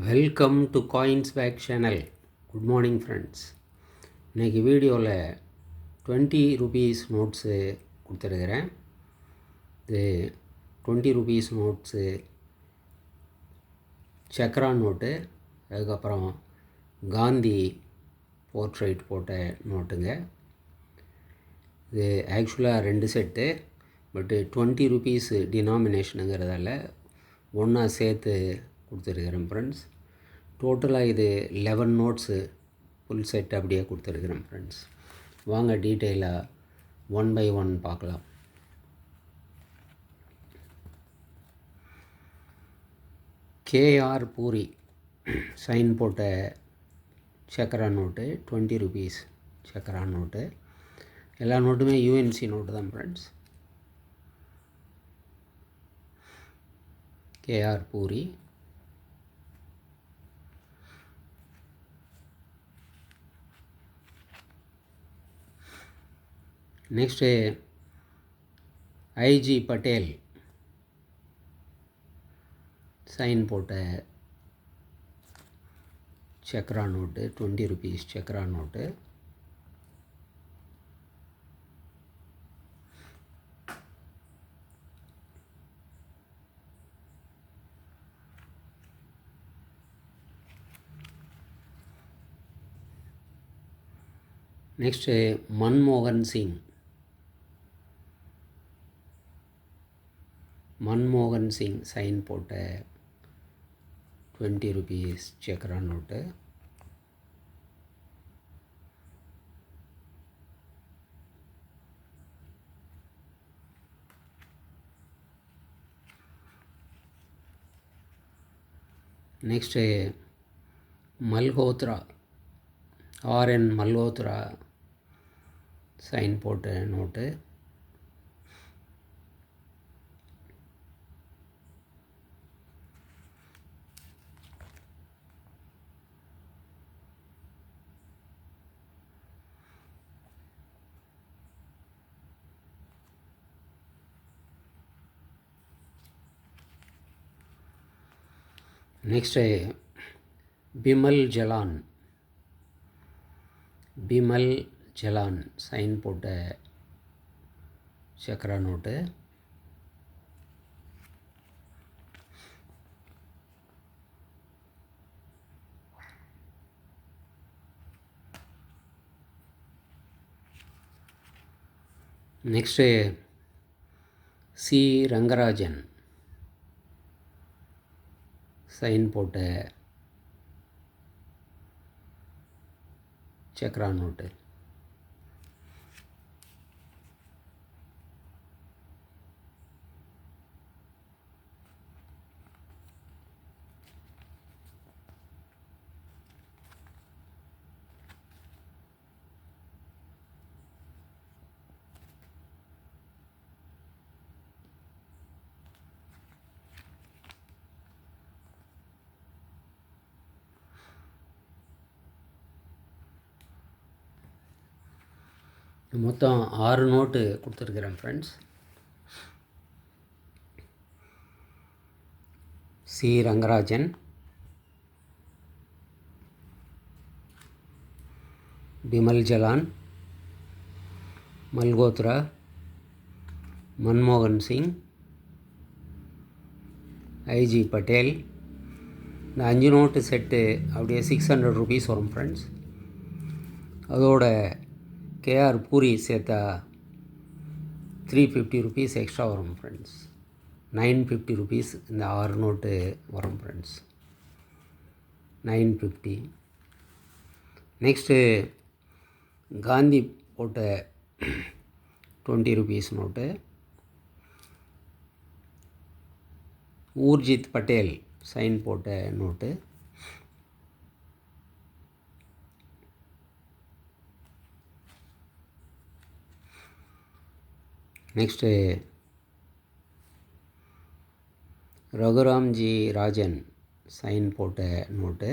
Welcome to coins back channel. Good morning friends. இன்றைக்கி வீடியோவில் 20 rupees notes கொடுத்துருக்குறேன். இது 20 ருபீஸ் நோட்ஸு சக்ரா நோட்டு, அதுக்கப்புறம் காந்தி போர்ட்ரைட் போட்ட நோட்டுங்க. இது ஆக்சுவலாக 2 செட்டு, பட்டு 20 ருபீஸ் டினாமினேஷனுங்கிறதால ஒன்றா சேர்த்து கொடுத்துருக்குறேன் ஃப்ரெண்ட்ஸ். டோட்டலாக இது 11 நோட்ஸு ஃபுல் செட் அப்படியே கொடுத்துருக்குறேன் ஃப்ரெண்ட்ஸ். வாங்க டீட்டெயிலாக ஒன் பை ஒன் பார்க்கலாம். கேஆர் பூரி சைன் போட்ட சக்கரா நோட்டு, 20 ருபீஸ் சக்கரா நோட்டு. எல்லா நோட்டுமே யூஎன்சி நோட்டு தான் friends. KR Puri. Next IG Patel sign போட்ட சக்ரா நோட்டு, 20 ருபீஸ் சக்ரா நோட்டு. நெக்ஸ்ட்டு மன்மோகன் சிங் சைன் போட்ட 20 ருபீஸ் சக்ரா note. Next Malhotra, RN Malhotra sign போட்ட note. Next Bimal Jalan sign போட்ட சக்ரா note. Next C Rangarajan sign போட்ட சக்ரா நோட்டு. மொத்தம் 6 நோட்டு கொடுத்துருக்குறேன் ஃப்ரெண்ட்ஸ். சி ரங்கராஜன், பிமல் ஜலான், மல்ஹோத்ரா, மன்மோகன் சிங், ஐஜி பட்டேல். இந்த 5 நோட்டு செட்டு அப்படியே 600 ருபீஸ் வரும் ஃப்ரெண்ட்ஸ். அதோட கேஆர் பூரி சேர்த்தா 350 ருபீஸ் எக்ஸ்ட்ரா வரும் ஃப்ரெண்ட்ஸ். 950 ருபீஸ் இந்த 6 நோட்டு வரும் ஃப்ரெண்ட்ஸ். 950. நெக்ஸ்ட்டு காந்தி போட்ட 20 rupees note. Urjit Patel sign போட்ட note. Next Raghuramji Rajan sign போட்ட நோட்டு.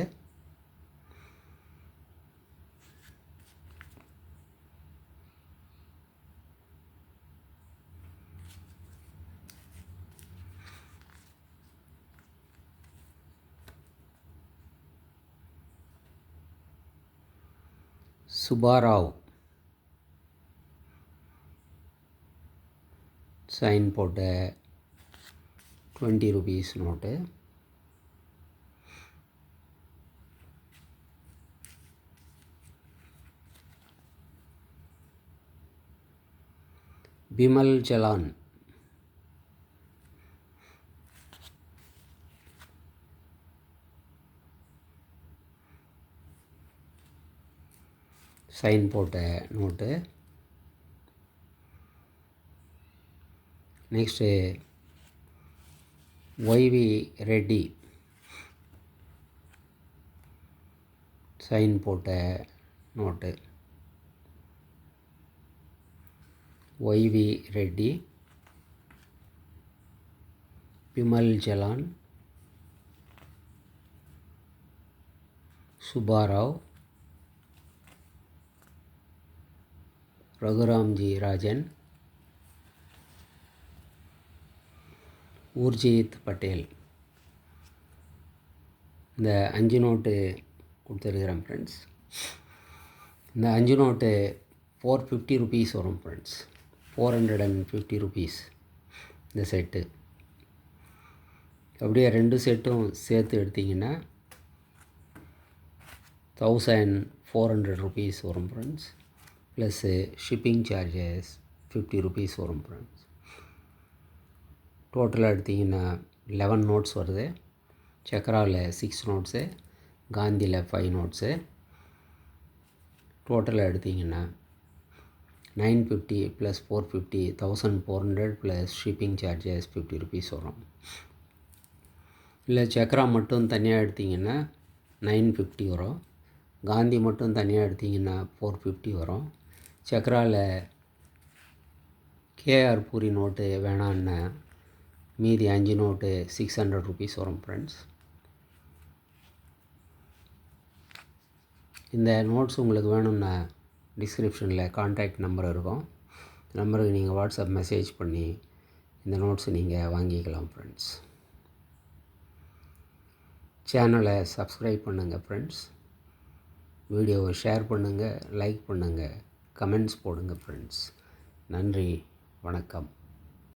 சுபாராவ் சைன் போட்ட 20 rupees note. Bimal Jalan sign போட்ட note. Next YV Reddy sign போட்ட நோட்டு. ஒய்வி ரெட்டி, பிமல் ஜலான், சுபாராவ், ரகுராம்ஜி ராஜன், ஊர்ஜித் பட்டேல். இந்த 5 நோட்டு கொடுத்துருக்குறேன் ஃப்ரெண்ட்ஸ். இந்த 5 நோட்டு 450 rupees வரும் ஃப்ரெண்ட்ஸ். 450 rupees இந்த செட்டு. அப்படியே 2 செட்டும் சேர்த்து எடுத்திங்கன்னா 1400 rupees வரும் friends. Plus shipping charges 50 rupees வரும் ஃப்ரெண்ட்ஸ். டோட்டலாக எடுத்திங்கன்னா 11 நோட்ஸ் வருது. சக்ராவில் 6 நோட்ஸு, காந்தியில் 5 நோட்ஸு. டோட்டலாக எடுத்திங்கன்னா 950 + 450 1400 + ஷிப்பிங் சார்ஜஸ் 50 rupees வரும். இல்லை சக்ரா மட்டும் தனியாக எடுத்திங்கன்னா 950 வரும். காந்தி மட்டும் தனியாக எடுத்திங்கன்னா 450 வரும். சக்ராவில் கேஆர் பூரி நோட்டு வேணான்னா மீதி 5 நோட்டு 600 rupees வரும் ஃப்ரெண்ட்ஸ். இந்த நோட்ஸ் உங்களுக்கு வேணும்னா டிஸ்கிரிப்ஷனில் கான்டாக்ட் நம்பர் இருக்கும். நம்பருக்கு நீங்கள் வாட்ஸ்அப் மெசேஜ் பண்ணி இந்த நோட்ஸ் நீங்கள் வாங்கிக்கலாம் ஃப்ரெண்ட்ஸ். சேனலை சப்ஸ்கிரைப் பண்ணுங்கள் ஃப்ரெண்ட்ஸ். வீடியோவை ஷேர் பண்ணுங்கள், லைக் பண்ணுங்கள், கமெண்ட்ஸ் போடுங்க ஃப்ரெண்ட்ஸ். நன்றி, வணக்கம்.